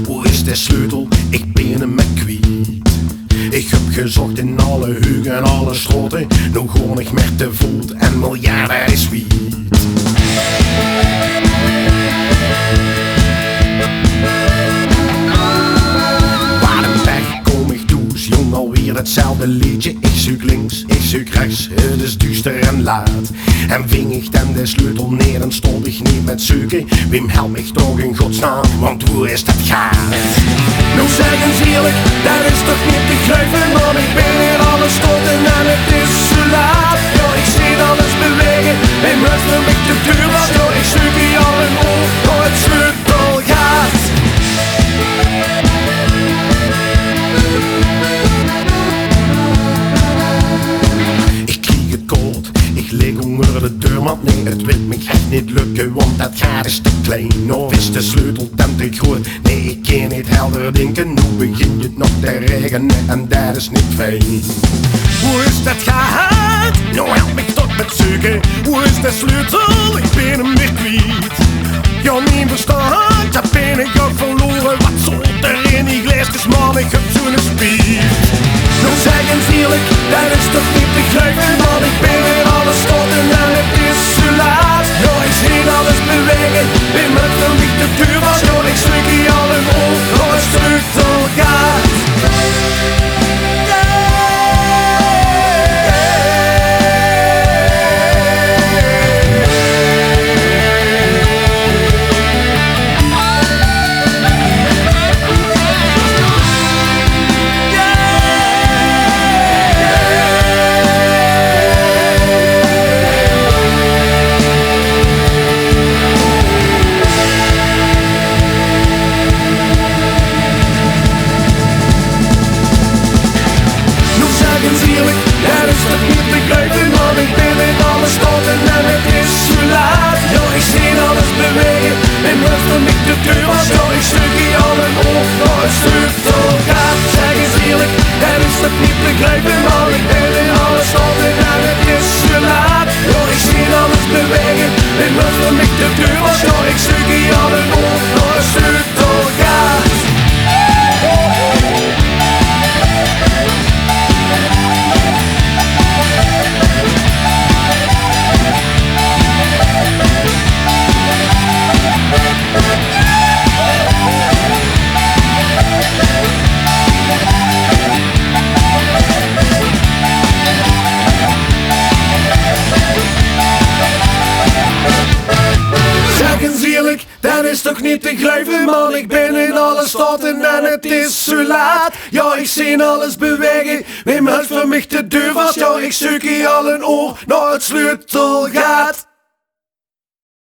Hoe is de sleutel? Ik ben hem met kwijt. Ik heb gezocht in alle heugen en alle stroten. Nu gewoon ik met de voet en miljarden is wie. Waar de weg kom ik does, jong alweer hetzelfde liedje. Ik zoek links, ik zoek rechts, het is duister en laat. En ving ik dan de sleutel neer en stond ik niet met zoeken. Wim help mich toch in godsnaam, want hoe is dat gaat? Nou zeggen ze eerlijk, dat is toch niet te grijpen. Want ik ben in alle stoten en het is zo laat. Ja, ik zie alles bewegen en muis voor mij de deur was. Ja, ik zoek hier al een oor, door het sleutel gaat. Ik lig onder de deur, want nee, het wil me echt niet lukken, want dat gaat is te klein. Of is de sleutel dan te groot? Nee, ik kan niet helder denken. Nu begint het nog te regenen en dat is niet fijn. Hoe is dat gaat? Nou help me toch met zoeken. Hoe is de sleutel? Ik ben hem weer kwijt. Ja, niet verstand, daar ben ik ook verloren. Wat zult er in die glaasjes, man, ik heb zo'n spier. Nou zeggen ze eerlijk, dat is toch niet te grijpen. Want ik ben in alle stoten en het is zo laat. Ja, ik zie alles bewegen, ben met voor mij de deur was. Ja, ik zoek hier al een oor, door het sleutel gaat. Dat is toch niet begrijpen, want ik ben in alle stoten en het is zo laat. Ja, ik zie alles bewegen en muis voor mij de deur was. Ja, ik zoek hier al een oor, door het sleutel gaat. Zeg eens eerlijk, dat is toch niet begrijpen, want ik ben in alle stoten en het is zo laat. Ja, ik zie alles bewegen en muis voor mij de deur was. Ja, ik zoek hier al een oor, door het sleutel gaat. Dat is toch niet te grijpen, man, ik ben in alle stoten en het is zo laat. Ja, ik zie alles bewegen, wim huis voor mij de deur vast. Ja, ik zoek hier al een oor, naar het sleutel gaat.